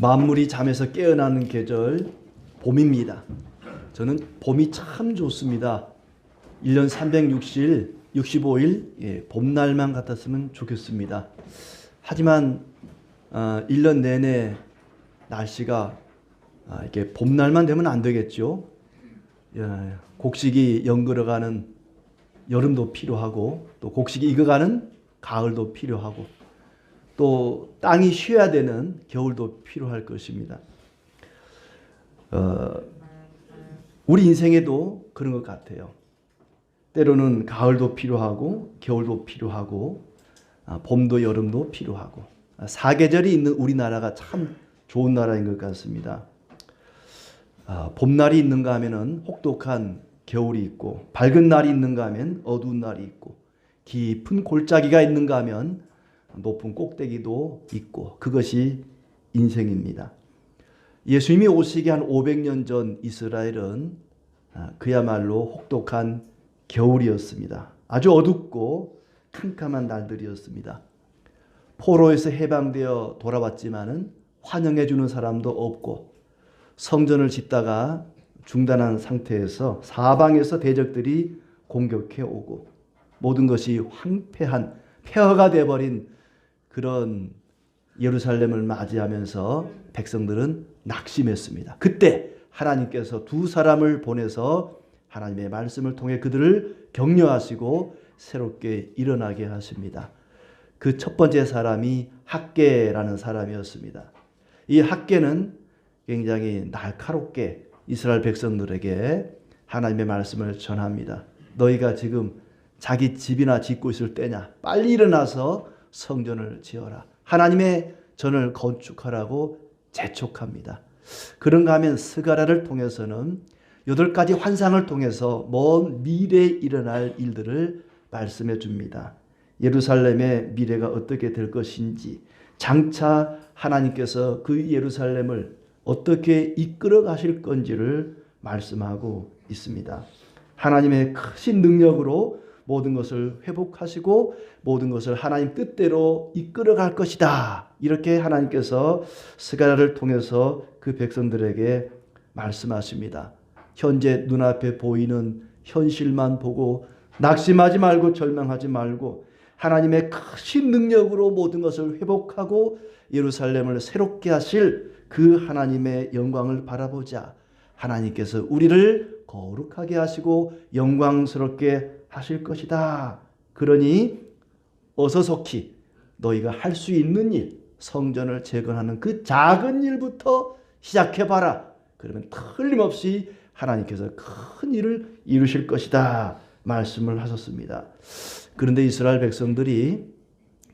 만물이 잠에서 깨어나는 계절 봄입니다. 저는 봄이 참 좋습니다. 1년 360일, 65일 봄날만 같았으면 좋겠습니다. 하지만 1년 내내 날씨가 이렇게 봄날만 되면 안 되겠죠. 곡식이 연그러가는 여름도 필요하고 또 곡식이 익어가는 가을도 필요하고 또 땅이 쉬어야 되는 겨울도 필요할 것입니다. 우리 인생에도 그런 것 같아요. 때로는 가을도 필요하고 겨울도 필요하고 봄도 여름도 필요하고 사계절이 있는 우리나라가 참 좋은 나라인 것 같습니다. 봄날이 있는가 하면은 혹독한 겨울이 있고 밝은 날이 있는가 하면 어두운 날이 있고 깊은 골짜기가 있는가 하면 높은 꼭대기도 있고 그것이 인생입니다. 예수님이 오시기 한 500년 전 이스라엘은 그야말로 혹독한 겨울이었습니다. 아주 어둡고 캄캄한 날들이었습니다. 포로에서 해방되어 돌아왔지만은 환영해 주는 사람도 없고 성전을 짓다가 중단한 상태에서 사방에서 대적들이 공격해 오고 모든 것이 황폐한 폐허가 되어버린 그런 예루살렘을 맞이하면서 백성들은 낙심했습니다. 그때 하나님께서 두 사람을 보내서 하나님의 말씀을 통해 그들을 격려하시고 새롭게 일어나게 하십니다. 그 첫 번째 사람이 학개라는 사람이었습니다. 이 학개는 굉장히 날카롭게 이스라엘 백성들에게 하나님의 말씀을 전합니다. 너희가 지금 자기 집이나 짓고 있을 때냐? 빨리 일어나서 성전을 지어라. 하나님의 전을 건축하라고 재촉합니다. 그런가 하면 스가랴를 통해서는 8가지 환상을 통해서 먼 미래에 일어날 일들을 말씀해 줍니다. 예루살렘의 미래가 어떻게 될 것인지, 장차 하나님께서 그 예루살렘을 어떻게 이끌어 가실 건지를 말씀하고 있습니다. 하나님의 크신 능력으로 모든 것을 회복하시고 모든 것을 하나님 뜻대로 이끌어 갈 것이다. 이렇게 하나님께서 스가랴를 통해서 그 백성들에게 말씀하십니다. 현재 눈앞에 보이는 현실만 보고 낙심하지 말고 절망하지 말고 하나님의 크신 능력으로 모든 것을 회복하고 예루살렘을 새롭게 하실 그 하나님의 영광을 바라보자. 하나님께서 우리를 거룩하게 하시고 영광스럽게 하실 것이다. 그러니 어서 속히 너희가 할 수 있는 일, 성전을 재건하는 그 작은 일부터 시작해봐라. 그러면 틀림없이 하나님께서 큰 일을 이루실 것이다. 말씀을 하셨습니다. 그런데 이스라엘 백성들이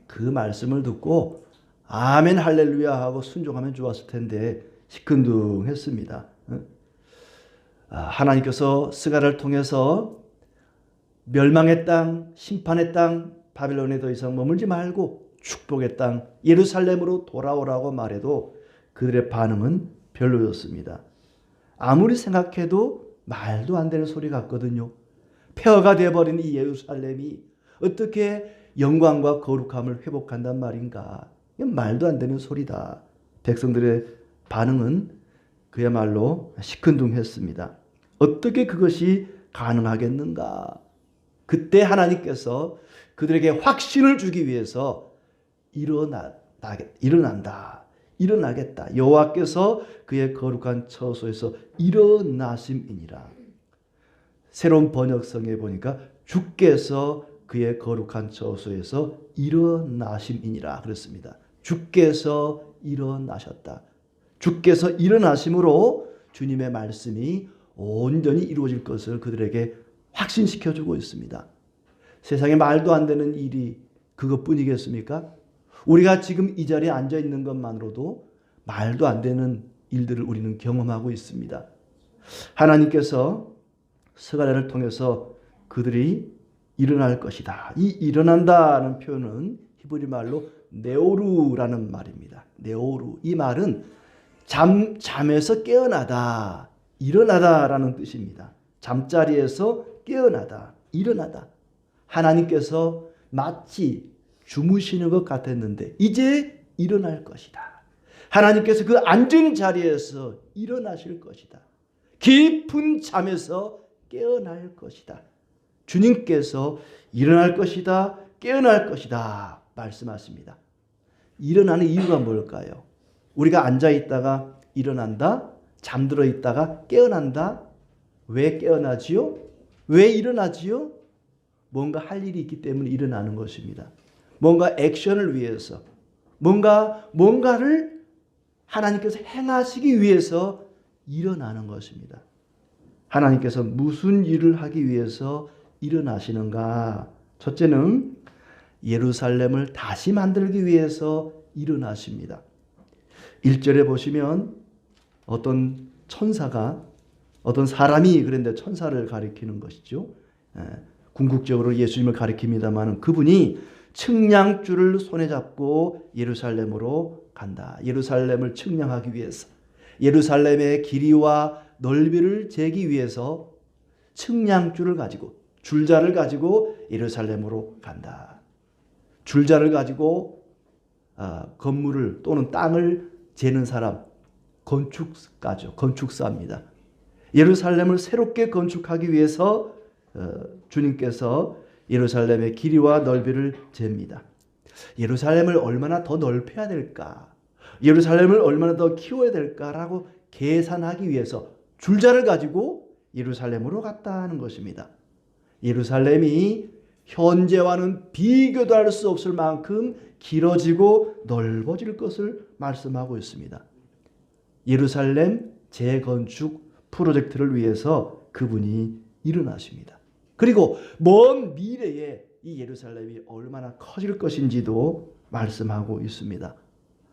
그 말씀을 듣고 아멘 할렐루야 하고 순종하면 좋았을 텐데 시큰둥했습니다. 하나님께서 스가랴를 통해서 멸망의 땅, 심판의 땅, 바벨론에 더 이상 머물지 말고 축복의 땅, 예루살렘으로 돌아오라고 말해도 그들의 반응은 별로였습니다. 아무리 생각해도 말도 안 되는 소리 같거든요. 폐허가 되어버린 이 예루살렘이 어떻게 영광과 거룩함을 회복한단 말인가. 이건 말도 안 되는 소리다. 백성들의 반응은 그야말로 시큰둥했습니다. 어떻게 그것이 가능하겠는가. 그때 하나님께서 그들에게 확신을 주기 위해서 일어나겠다. 여호와께서 그의 거룩한 처소에서 일어나심이니라. 새로운 번역성에 보니까 주께서 그의 거룩한 처소에서 일어나심이니라 그랬습니다. 주께서 일어나셨다. 주께서 일어나심으로 주님의 말씀이 온전히 이루어질 것을 그들에게 확신시켜주고 있습니다. 세상에 말도 안 되는 일이 그것뿐이겠습니까? 우리가 지금 이 자리에 앉아 있는 것만으로도 말도 안 되는 일들을 우리는 경험하고 있습니다. 하나님께서 스가랴를 통해서 그들이 일어날 것이다. 이 일어난다는 표현은 히브리 말로 네오루라는 말입니다. 네오루. 이 말은 잠에서 깨어나다, 일어나다라는 뜻입니다. 잠자리에서 깨어나다, 일어나다. 하나님께서 마치 주무시는 것 같았는데 이제 일어날 것이다. 하나님께서 그 앉은 자리에서 일어나실 것이다. 깊은 잠에서 깨어날 것이다. 주님께서 일어날 것이다. 깨어날 것이다. 말씀하십니다. 일어나는 이유가 뭘까요? 우리가 앉아 있다가 일어난다. 잠들어 있다가 깨어난다. 왜 깨어나지요? 왜 일어나지요? 뭔가 할 일이 있기 때문에 일어나는 것입니다. 뭔가 액션을 위해서, 뭔가를 하나님께서 행하시기 위해서 일어나는 것입니다. 하나님께서 무슨 일을 하기 위해서 일어나시는가? 첫째는 예루살렘을 다시 만들기 위해서 일어나십니다. 1절에 보시면 어떤 천사가, 어떤 사람이 그런데 천사를 가리키는 것이죠. 궁극적으로 예수님을 가리킵니다만 그분이 측량줄을 손에 잡고 예루살렘으로 간다. 예루살렘을 측량하기 위해서, 예루살렘의 길이와 넓이를 재기 위해서 측량줄을 가지고, 줄자를 가지고 예루살렘으로 간다. 줄자를 가지고 건물을 또는 땅을 재는 사람, 건축가죠. 건축사입니다. 예루살렘을 새롭게 건축하기 위해서 주님께서 예루살렘의 길이와 넓이를 잽니다. 예루살렘을 얼마나 더 넓혀야 될까? 예루살렘을 얼마나 더 키워야 될까라고 계산하기 위해서 줄자를 가지고 예루살렘으로 갔다는 것입니다. 예루살렘이 현재와는 비교도 할 수 없을 만큼 길어지고 넓어질 것을 말씀하고 있습니다. 예루살렘 재건축 프로젝트를 위해서 그분이 일어나십니다. 그리고 먼 미래에 이 예루살렘이 얼마나 커질 것인지도 말씀하고 있습니다.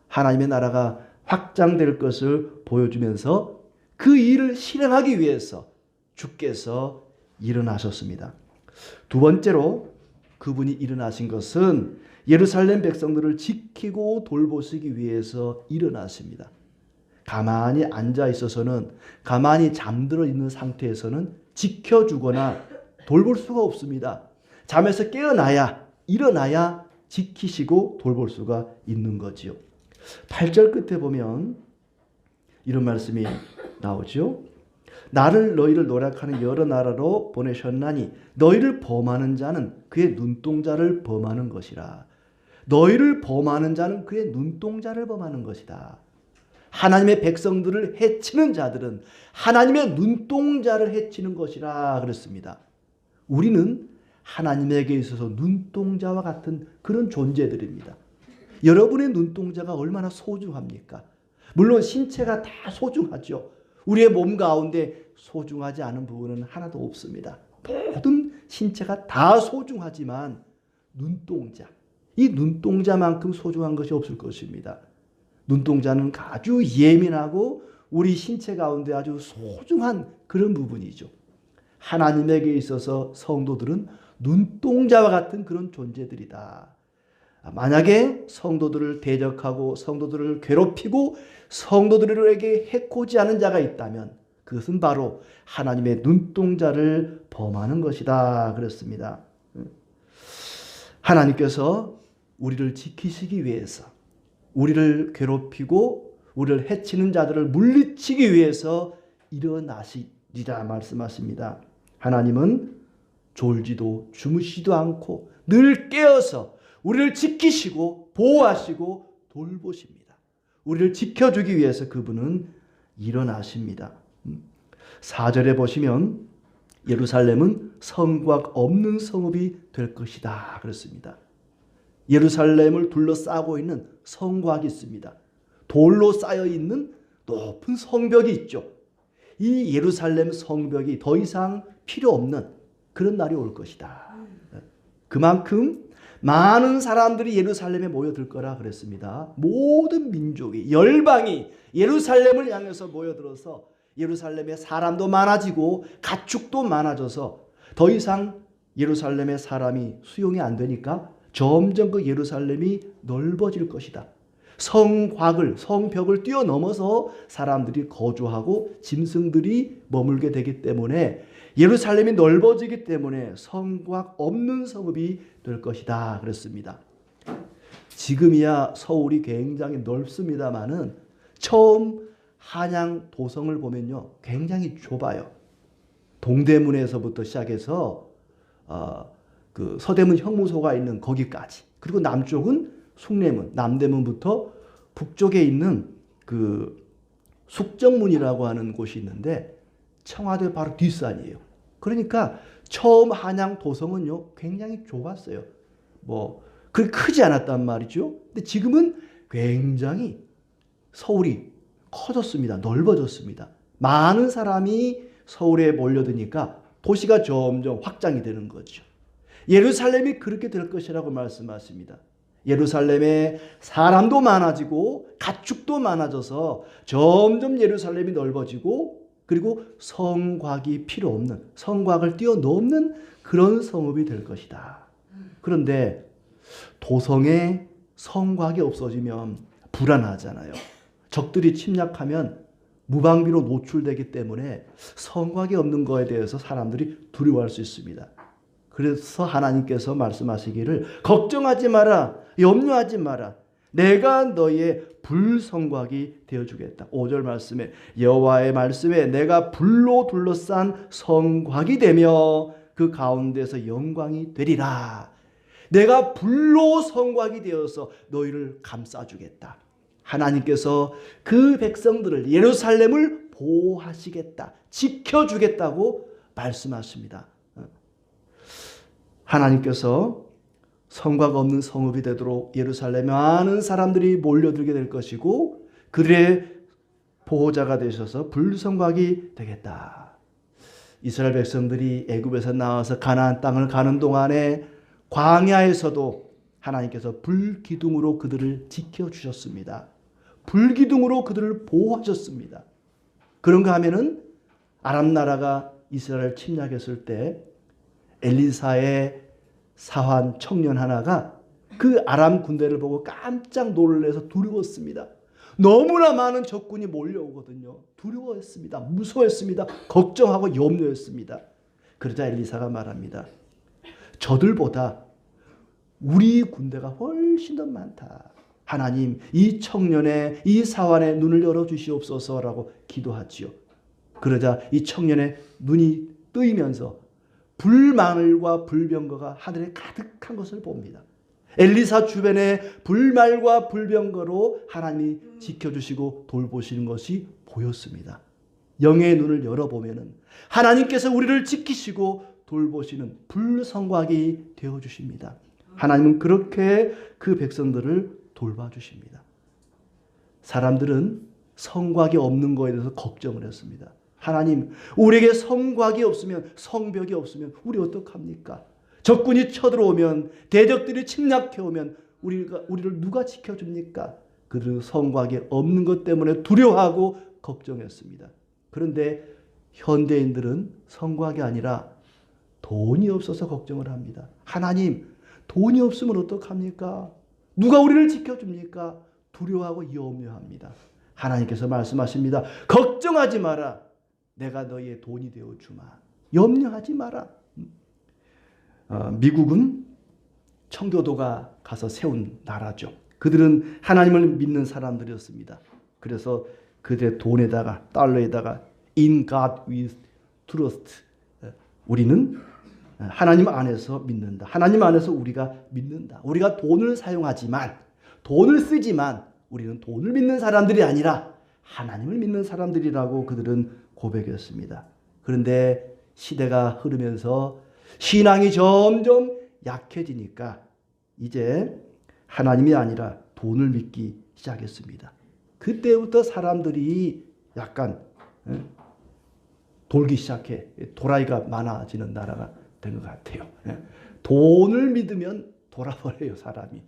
하나님의 나라가 확장될 것을 보여주면서 그 일을 실행하기 위해서 주께서 일어나셨습니다. 두 번째로 그분이 일어나신 것은 예루살렘 백성들을 지키고 돌보시기 위해서 일어나십니다. 가만히 앉아 있어서는, 가만히 잠들어 있는 상태에서는 지켜주거나 돌볼 수가 없습니다. 잠에서 깨어나야, 일어나야 지키시고 돌볼 수가 있는 거지요. 8절 끝에 보면 이런 말씀이 나오죠. 나를 너희를 노력하는 여러 나라로 보내셨나니 너희를 범하는 자는 그의 눈동자를 범하는 것이라. 너희를 범하는 자는 그의 눈동자를 범하는 것이다. 하나님의 백성들을 해치는 자들은 하나님의 눈동자를 해치는 것이라 그랬습니다. 우리는 하나님에게 있어서 눈동자와 같은 그런 존재들입니다. 여러분의 눈동자가 얼마나 소중합니까? 물론 신체가 다 소중하죠. 우리의 몸 가운데 소중하지 않은 부분은 하나도 없습니다. 모든 신체가 다 소중하지만 눈동자, 이 눈동자만큼 소중한 것이 없을 것입니다. 눈동자는 아주 예민하고 우리 신체 가운데 아주 소중한 그런 부분이죠. 하나님에게 있어서 성도들은 눈동자와 같은 그런 존재들이다. 만약에 성도들을 대적하고 성도들을 괴롭히고 성도들에게 해코지 하는 자가 있다면 그것은 바로 하나님의 눈동자를 범하는 것이다 그랬습니다. 하나님께서 우리를 지키시기 위해서, 우리를 괴롭히고 우리를 해치는 자들을 물리치기 위해서 일어나시리라 말씀하십니다. 하나님은 졸지도 주무시지도 않고 늘 깨어서 우리를 지키시고 보호하시고 돌보십니다. 우리를 지켜주기 위해서 그분은 일어나십니다. 4절에 보시면 예루살렘은 성곽 없는 성읍이 될 것이다 그렇습니다. 예루살렘을 둘러싸고 있는 성곽이 있습니다. 돌로 쌓여 있는 높은 성벽이 있죠. 이 예루살렘 성벽이 더 이상 필요 없는 그런 날이 올 것이다. 그만큼 많은 사람들이 예루살렘에 모여들 거라 그랬습니다. 모든 민족이, 열방이 예루살렘을 향해서 모여들어서 예루살렘에 사람도 많아지고 가축도 많아져서 더 이상 예루살렘의 사람이 수용이 안 되니까 점점 그 예루살렘이 넓어질 것이다. 성곽을, 성벽을 뛰어넘어서 사람들이 거주하고 짐승들이 머물게 되기 때문에 예루살렘이 넓어지기 때문에 성곽 없는 성읍이 될 것이다 그랬습니다. 지금이야 서울이 굉장히 넓습니다마는 처음 한양 도성을 보면요, 굉장히 좁아요. 동대문에서부터 시작해서 그 서대문 형무소가 있는 거기까지, 그리고 남쪽은 숭례문, 남대문부터 북쪽에 있는 그 숙정문이라고 하는 곳이 있는데 청와대 바로 뒷산이에요. 그러니까 처음 한양 도성은요, 굉장히 좁았어요. 뭐 그렇게 크지 않았단 말이죠. 근데 지금은 굉장히 서울이 커졌습니다. 넓어졌습니다. 많은 사람이 서울에 몰려드니까 도시가 점점 확장이 되는 거죠. 예루살렘이 그렇게 될 것이라고 말씀하십니다. 예루살렘에 사람도 많아지고 가축도 많아져서 점점 예루살렘이 넓어지고, 그리고 성곽이 필요 없는, 성곽을 뛰어넘는 그런 성읍이 될 것이다. 그런데 도성에 성곽이 없어지면 불안하잖아요. 적들이 침략하면 무방비로 노출되기 때문에 성곽이 없는 것에 대해서 사람들이 두려워할 수 있습니다. 그래서 하나님께서 말씀하시기를 걱정하지 마라, 염려하지 마라, 내가 너희의 불성곽이 되어주겠다. 5절 말씀에 여호와의 말씀에 내가 불로 둘러싼 성곽이 되며 그 가운데서 영광이 되리라. 내가 불로 성곽이 되어서 너희를 감싸주겠다. 하나님께서 그 백성들을, 예루살렘을 보호하시겠다, 지켜주겠다고 말씀하십니다. 하나님께서 성곽 없는 성읍이 되도록 예루살렘에 많은 사람들이 몰려들게 될 것이고 그들의 보호자가 되셔서 불성곽이 되겠다. 이스라엘 백성들이 애굽에서 나와서 가나안 땅을 가는 동안에 광야에서도 하나님께서 불기둥으로 그들을 지켜주셨습니다. 불기둥으로 그들을 보호하셨습니다. 그런가 하면은 아람 나라가 이스라엘을 침략했을 때 엘리사의 사환 청년 하나가 그 아람 군대를 보고 깜짝 놀라서 두려웠습니다. 너무나 많은 적군이 몰려오거든요. 두려워했습니다. 무서워했습니다. 걱정하고 염려했습니다. 그러자 엘리사가 말합니다. 저들보다 우리 군대가 훨씬 더 많다. 하나님, 이 청년의, 이 사환의 눈을 열어주시옵소서라고 기도하지요. 그러자 이 청년의 눈이 뜨이면서 불망울과 불병거가 하늘에 가득한 것을 봅니다. 엘리사 주변에 불말과 불병거로 하나님이 지켜주시고 돌보시는 것이 보였습니다. 영의 눈을 열어보면 하나님께서 우리를 지키시고 돌보시는 불성곽이 되어주십니다. 하나님은 그렇게 그 백성들을 돌봐주십니다. 사람들은 성곽이 없는 것에 대해서 걱정을 했습니다. 하나님, 우리에게 성곽이 없으면, 성벽이 없으면 우리 어떡합니까? 적군이 쳐들어오면, 대적들이 침략해오면 우리를 누가 지켜줍니까? 그들은 성곽이 없는 것 때문에 두려워하고 걱정했습니다. 그런데 현대인들은 성곽이 아니라 돈이 없어서 걱정을 합니다. 하나님, 돈이 없으면 어떡합니까? 누가 우리를 지켜줍니까? 두려워하고 염려합니다. 하나님께서 말씀하십니다. 걱정하지 마라. 내가 너희의 돈이 되어주마. 염려하지 마라. 미국은 청교도가 가서 세운 나라죠. 그들은 하나님을 믿는 사람들이었습니다. 그래서 그들의 돈에다가, 달러에다가 In God we trust. 우리는 하나님 안에서 믿는다. 하나님 안에서 우리가 믿는다. 우리가 돈을 사용하지만, 돈을 쓰지만 우리는 돈을 믿는 사람들이 아니라 하나님을 믿는 사람들이라고 그들은 고백했습니다. 그런데 시대가 흐르면서 신앙이 점점 약해지니까 이제 하나님이 아니라 돈을 믿기 시작했습니다. 그때부터 사람들이 약간 돌기 시작해. 도라이가 많아지는 나라가 된 것 같아요. 돈을 믿으면 돌아버려요, 사람이.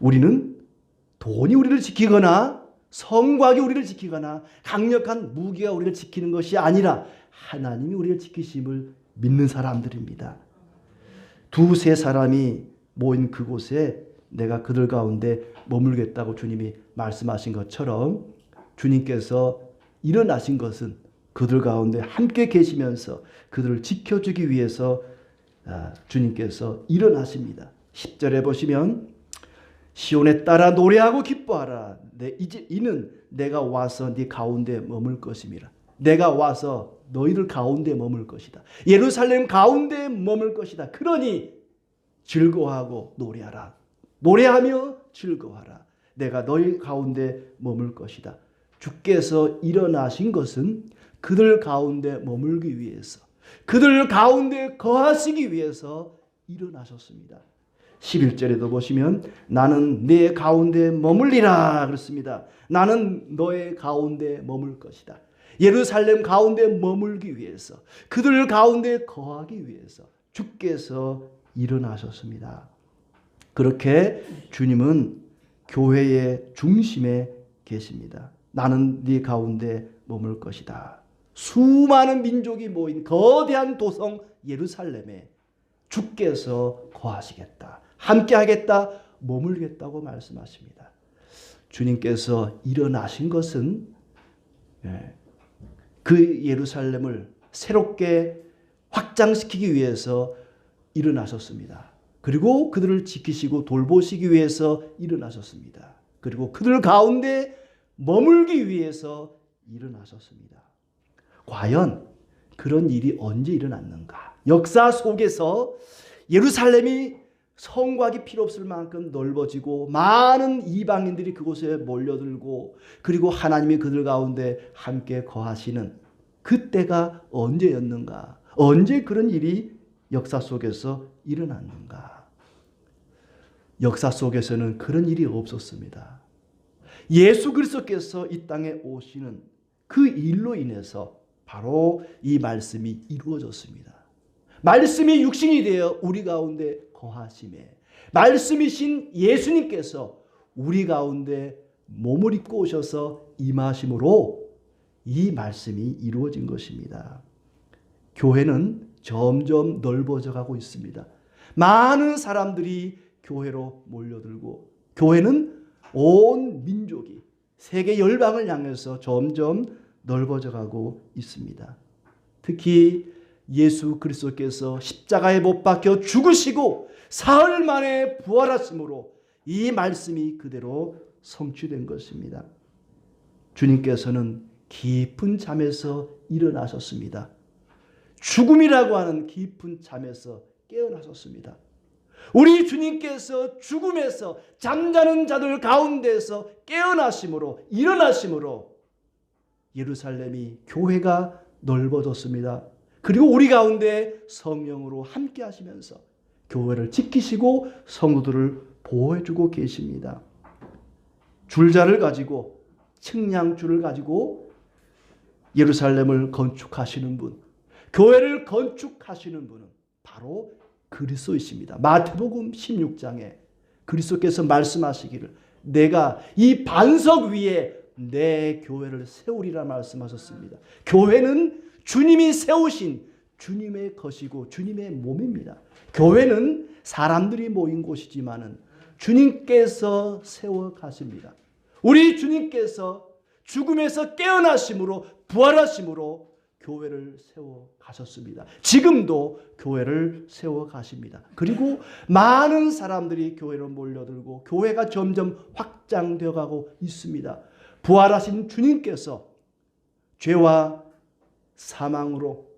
우리는 돈이 우리를 지키거나 성곽이 우리를 지키거나 강력한 무기가 우리를 지키는 것이 아니라 하나님이 우리를 지키심을 믿는 사람들입니다. 두세 사람이 모인 그곳에 내가 그들 가운데 머물겠다고 주님이 말씀하신 것처럼 주님께서 일어나신 것은 그들 가운데 함께 계시면서 그들을 지켜주기 위해서 주님께서 일어나십니다. 10절에 보시면 시온에 따라 노래하고 기뻐하라. 이는 내가 와서 네 가운데 머물 것임이라. 내가 와서 너희들 가운데 머물 것이다. 예루살렘 가운데 머물 것이다. 그러니 즐거워하고 노래하라. 노래하며 즐거워하라. 내가 너희 가운데 머물 것이다. 주께서 일어나신 것은 그들 가운데 머물기 위해서, 그들 가운데 거하시기 위해서 일어나셨습니다. 11절에도 보시면 나는 내 가운데 머물리라 그렇습니다. 나는 너의 가운데 머물 것이다. 예루살렘 가운데 머물기 위해서, 그들 가운데 거하기 위해서 주께서 일어나셨습니다. 그렇게 주님은 교회의 중심에 계십니다. 나는 네 가운데 머물 것이다. 수많은 민족이 모인 거대한 도성 예루살렘에 주께서 거하시겠다. 함께하겠다. 머물겠다고 말씀하십니다. 주님께서 일어나신 것은 그 예루살렘을 새롭게 확장시키기 위해서 일어나셨습니다. 그리고 그들을 지키시고 돌보시기 위해서 일어나셨습니다. 그리고 그들 가운데 머물기 위해서 일어나셨습니다. 과연 그런 일이 언제 일어났는가? 역사 속에서 예루살렘이 성곽이 필요 없을 만큼 넓어지고 많은 이방인들이 그곳에 몰려들고 그리고 하나님이 그들 가운데 함께 거하시는 그때가 언제였는가? 언제 그런 일이 역사 속에서 일어났는가? 역사 속에서는 그런 일이 없었습니다. 예수 그리스도께서 이 땅에 오시는 그 일로 인해서 바로 이 말씀이 이루어졌습니다. 말씀이 육신이 되어 우리 가운데 거하심에 말씀이신 예수님께서 우리 가운데 몸을 입고 오셔서 임하심으로 이 말씀이 이루어진 것입니다. 교회는 점점 넓어져 가고 있습니다. 많은 사람들이 교회로 몰려들고 교회는 온 민족이 세계 열방을 향해서 점점 넓어져 가고 있습니다. 특히 예수 그리스도께서 십자가에 못 박혀 죽으시고 사흘 만에 부활하심으로 이 말씀이 그대로 성취된 것입니다. 주님께서는 깊은 잠에서 일어나셨습니다. 죽음이라고 하는 깊은 잠에서 깨어나셨습니다. 우리 주님께서 죽음에서 잠자는 자들 가운데서 깨어나심으로 일어나심으로 예루살렘이 교회가 넓어졌습니다. 그리고 우리 가운데 성령으로 함께 하시면서 교회를 지키시고 성도들을 보호해주고 계십니다. 줄자를 가지고 측량줄을 가지고 예루살렘을 건축하시는 분, 교회를 건축하시는 분은 바로 그리스도이십니다. 마태복음 16장에 그리스도께서 말씀하시기를 내가 이 반석 위에 내 교회를 세우리라 말씀하셨습니다. 교회는 주님이 세우신 주님의 것이고 주님의 몸입니다. 교회는 사람들이 모인 곳이지만은 주님께서 세워 가십니다. 우리 주님께서 죽음에서 깨어나심으로 부활하심으로 교회를 세워 가셨습니다. 지금도 교회를 세워 가십니다. 그리고 많은 사람들이 교회로 몰려들고 교회가 점점 확장되어 가고 있습니다. 부활하신 주님께서 죄와 사망으로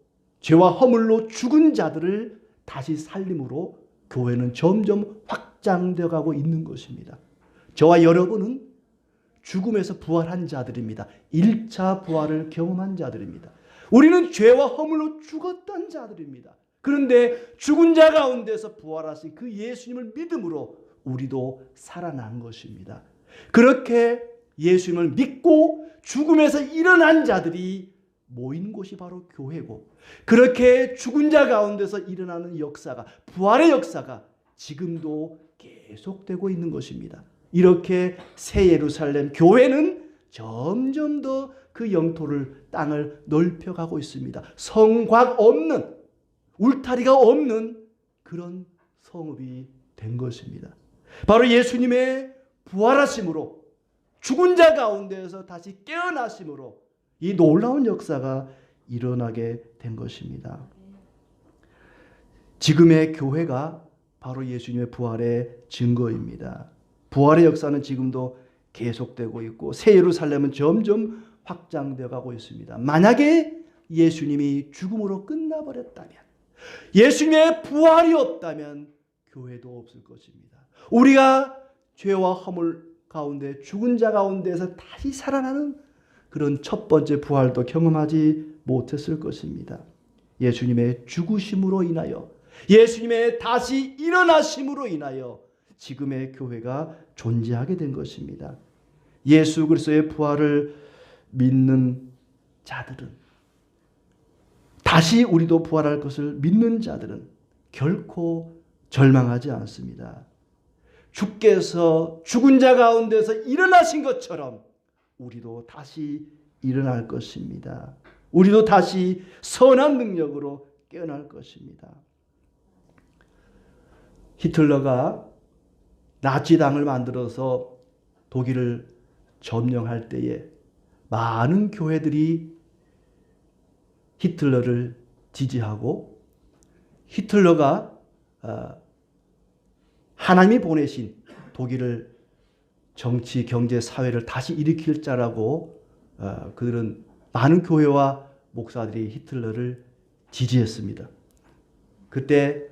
죄와 허물로 죽은 자들을 다시 살림으로 교회는 점점 확장되어 가고 있는 것입니다. 저와 여러분은 죽음에서 부활한 자들입니다. 1차 부활을 경험한 자들입니다. 우리는 죄와 허물로 죽었던 자들입니다. 그런데 죽은 자 가운데서 부활하신 그 예수님을 믿음으로 우리도 살아난 것입니다. 그렇게 예수님을 믿고 죽음에서 일어난 자들이 모인 곳이 바로 교회고 그렇게 죽은 자 가운데서 일어나는 역사가 부활의 역사가 지금도 계속되고 있는 것입니다. 이렇게 새 예루살렘 교회는 점점 더 그 영토를 땅을 넓혀가고 있습니다. 성곽 없는 울타리가 없는 그런 성읍이 된 것입니다. 바로 예수님의 부활하심으로 죽은 자 가운데에서 다시 깨어나심으로 이 놀라운 역사가 일어나게 된 것입니다. 지금의 교회가 바로 예수님의 부활의 증거입니다. 부활의 역사는 지금도 계속되고 있고 새 예루살렘은 점점 확장되어 가고 있습니다. 만약에 예수님이 죽음으로 끝나버렸다면, 예수님의 부활이 없다면 교회도 없을 것입니다. 우리가 죄와 허물 가운데 죽은 자 가운데서 다시 살아나는 그런 첫 번째 부활도 경험하지 못했을 것입니다. 예수님의 죽으심으로 인하여, 예수님의 다시 일어나심으로 인하여 지금의 교회가 존재하게 된 것입니다. 예수 그리스도의 부활을 믿는 자들은, 다시 우리도 부활할 것을 믿는 자들은 결코 절망하지 않습니다. 주께서 죽은 자 가운데서 일어나신 것처럼 우리도 다시 일어날 것입니다. 우리도 다시 선한 능력으로 깨어날 것입니다. 히틀러가 나치당을 만들어서 독일을 점령할 때에 많은 교회들이 히틀러를 지지하고, 히틀러가 하나님이 보내신 독일을 정치, 경제, 사회를 다시 일으킬 자라고 그들은 많은 교회와 목사들이 히틀러를 지지했습니다. 그때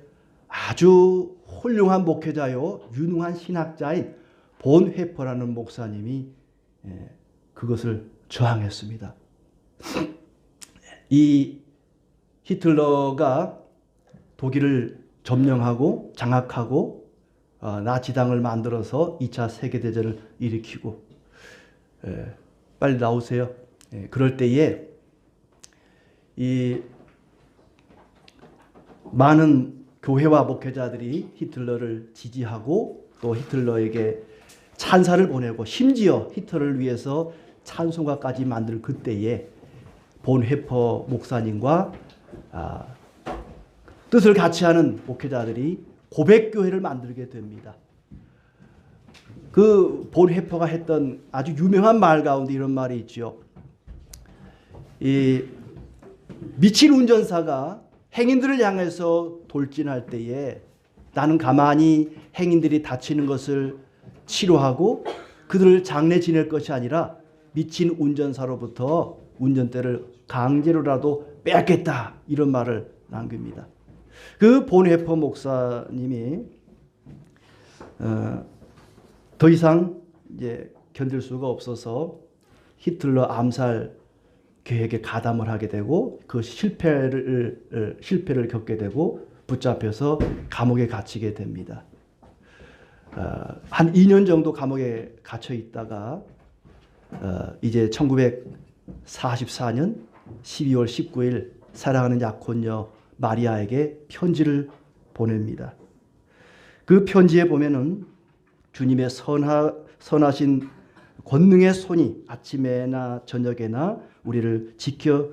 아주 훌륭한 목회자요, 유능한 신학자인 본 회퍼라는 목사님이 그것을 저항했습니다. 이 히틀러가 독일을 점령하고 장악하고 나치당을 만들어서 2차 세계대전을 일으키고, 빨리 나오세요. 그럴 때에 이 많은 교회와 목회자들이 히틀러를 지지하고 또 히틀러에게 찬사를 보내고, 심지어 히틀러를 위해서 찬송가까지 만들 그때에 본 회퍼 목사님과 뜻을 같이 하는 목회자들이 고백교회를 만들게 됩니다. 그 본 회퍼가 했던 아주 유명한 말 가운데 이런 말이 있죠. 이 미친 운전사가 행인들을 향해서 돌진할 때에 나는 가만히 행인들이 다치는 것을 치료하고 그들을 장례 지낼 것이 아니라 미친 운전사로부터 운전대를 강제로라도 빼앗겠다, 이런 말을 남깁니다. 그 본 회퍼 목사님이 더 이상 이제 견딜 수가 없어서 히틀러 암살 계획에 가담을 하게 되고, 그 실패를 겪게 되고 붙잡혀서 감옥에 gat히게 됩니다. 한 2년 정도 감옥에 갇혀 있다가 이제 1944년 12월 19일 사랑하는 약혼녀 마리아에게 편지를 보냅니다. 그 편지에 보면은 주님의 선하신 권능의 손이 아침에나 저녁에나 우리를 지켜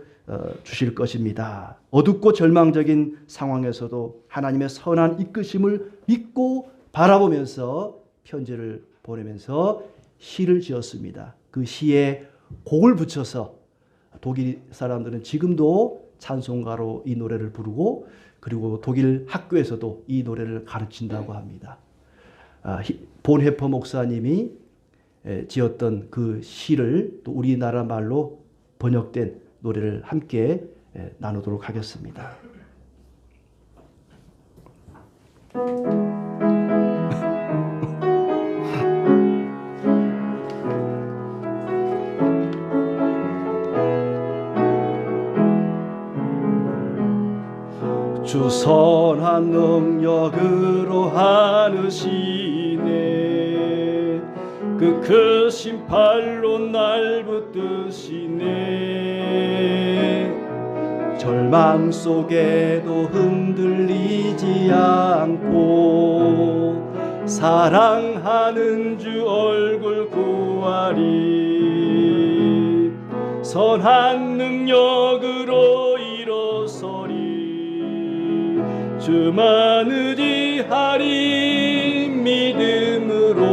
주실 것입니다. 어둡고 절망적인 상황에서도 하나님의 선한 이끄심을 믿고 바라보면서 편지를 보내면서 시를 지었습니다. 그 시에 곡을 붙여서 독일 사람들은 지금도 찬송가로 이 노래를 부르고, 그리고 독일 학교에서도 이 노래를 가르친다고 합니다. 본 회퍼 목사님이 지었던 그 시를 또 우리나라 말로 번역된 노래를 함께 나누도록 하겠습니다. 주 선한 능력으로 하느시네, 그 크신 팔로 날 붙드시네. 절망 속에도 흔들리지 않고 사랑하는 주 얼굴 구하리. 선한 능력으로 일어서리. 주만 의지하리 믿음으로.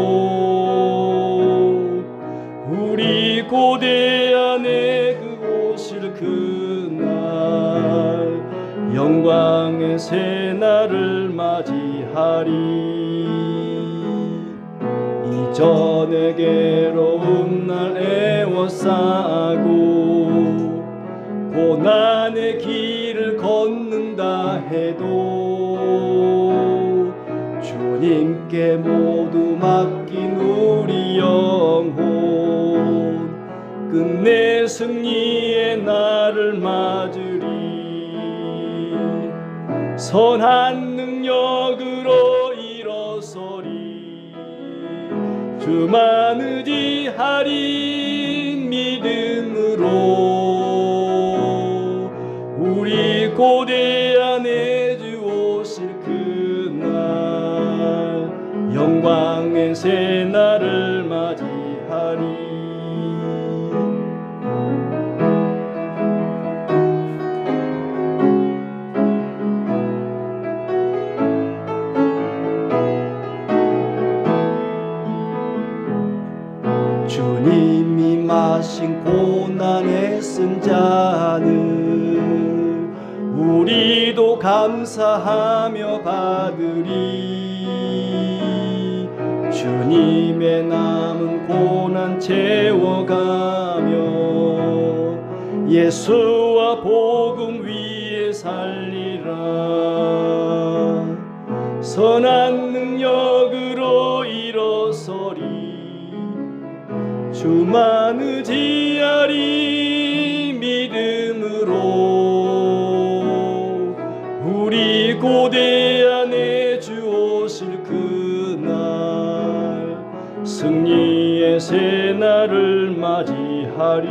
우리 고대 안에 그 오실 그날 영광의 새날을 맞이하리. 이전의 괴로운 날 애워싸고 고난의 길을 걷는다 해도 주님께 모두 맡긴 우리 영혼 끝내 승리의 날을 맞으리. 선한 능력으로 일어서리. 주만 의지하리. 믿음으로 우리 고대한 주 오실 그날 영광의 새날을 맞이하리. 주님이 마신 고난의 쓴 잔을 우리도 감사하며 받으리. 주님의 남은 고난 채워가며 예수와 복음 위에 살리라. 선한 능력으로 일어서리. 주만 의지하리. 믿음으로 우리 고대한 주 오실 그날 승리의 새날을 맞이하리.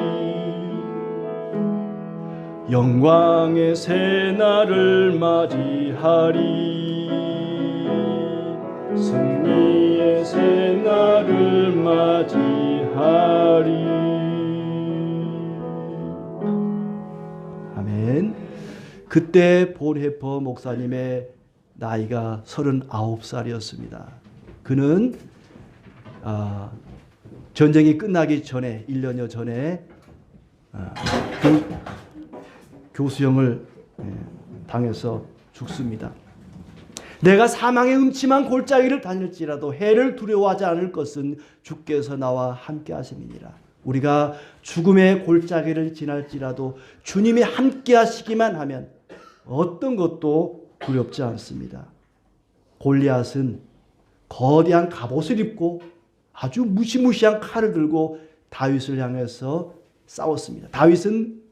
영광의 새날을 맞이하리. 승리의 새날을 맞이하리. 아멘. 그때 본헤퍼 목사님의 나이가 39살이었습니다. 그는 전쟁이 끝나기 전에 1년여 전에 교수형을 당해서 죽습니다. 내가 사망의 음침한 골짜기를 다닐지라도 해를 두려워하지 않을 것은 주께서 나와 함께 하심이니라. 우리가 죽음의 골짜기를 지날지라도 주님이 함께 하시기만 하면 어떤 것도 두렵지 않습니다. 골리앗은 거대한 갑옷을 입고 아주 무시무시한 칼을 들고 다윗을 향해서 싸웠습니다. 다윗은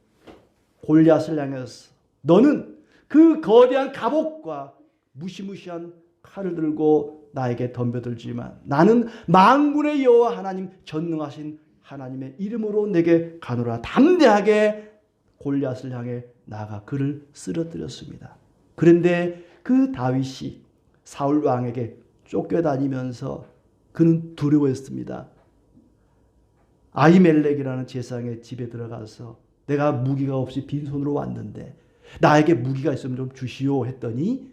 골리앗을 향해서 너는 그 거대한 갑옷과 무시무시한 칼을 들고 나에게 덤벼들지만 나는 만군의 여호와 하나님 전능하신 하나님의 이름으로 내게 가노라. 담대하게 골리앗을 향해 나아가 그를 쓰러뜨렸습니다. 그런데 그 다윗이 사울 왕에게 쫓겨다니면서 그는 두려워했습니다. 아히멜렉이라는 제사장의 집에 들어가서 내가 무기가 없이 빈손으로 왔는데 나에게 무기가 있으면 좀 주시오 했더니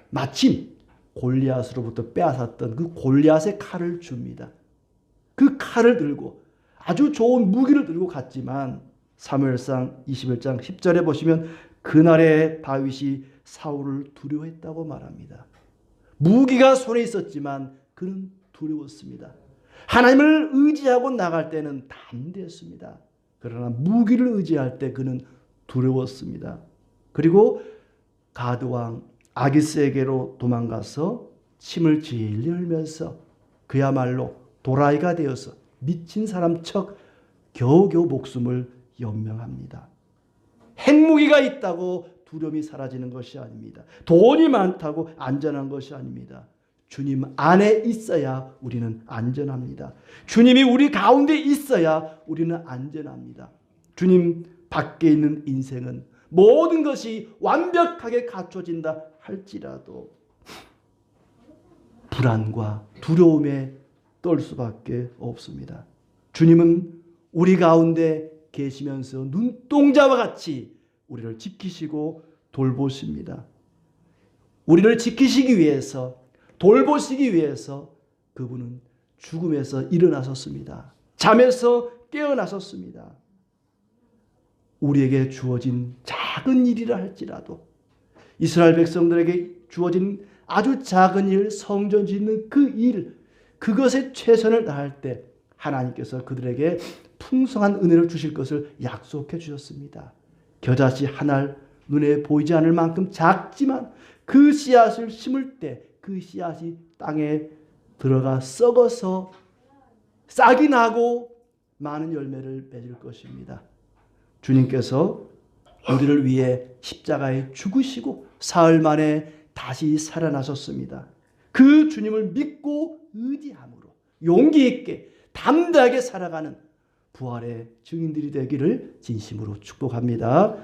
마침 골리앗으로부터 빼앗았던 그 골리앗의 칼을 줍니다. 그 칼을 들고 아주 좋은 무기를 들고 갔지만 사무엘상 21장 10절에 보시면 그날에 다윗이 사울을 두려워했다고 말합니다. 무기가 손에 있었지만 그는 두려웠습니다. 하나님을 의지하고 나갈 때는 담대했습니다. 그러나 무기를 의지할 때 그는 두려웠습니다. 그리고 가드왕 아기스에게로 도망가서 침을 질질 흘면서 그야말로 도라이가 되어서 미친 사람 척 겨우겨우 목숨을 연명합니다. 핵무기가 있다고 두려움이 사라지는 것이 아닙니다. 돈이 많다고 안전한 것이 아닙니다. 주님 안에 있어야 우리는 안전합니다. 주님이 우리 가운데 있어야 우리는 안전합니다. 주님 밖에 있는 인생은 모든 것이 완벽하게 갖춰진다 할지라도 불안과 두려움에 떨 수밖에 없습니다. 주님은 우리 가운데 계시면서 눈동자와 같이 우리를 지키시고 돌보십니다. 우리를 지키시기 위해서 돌보시기 위해서 그분은 죽음에서 일어나셨습니다. 잠에서 깨어나셨습니다. 우리에게 주어진 작은 일이라 할지라도 이스라엘 백성들에게 주어진 아주 작은 일, 성전 짓는 그 일, 그것에 최선을 다할 때 하나님께서 그들에게 풍성한 은혜를 주실 것을 약속해 주셨습니다. 겨자씨 하나 눈에 보이지 않을 만큼 작지만 그 씨앗을 심을 때 그 씨앗이 땅에 들어가 썩어서 싹이 나고 많은 열매를 맺을 것입니다. 주님께서 우리를 위해 십자가에 죽으시고 사흘 만에 다시 살아나셨습니다. 그 주님을 믿고 의지함으로 용기 있게 담대하게 살아가는 부활의 증인들이 되기를 진심으로 축복합니다.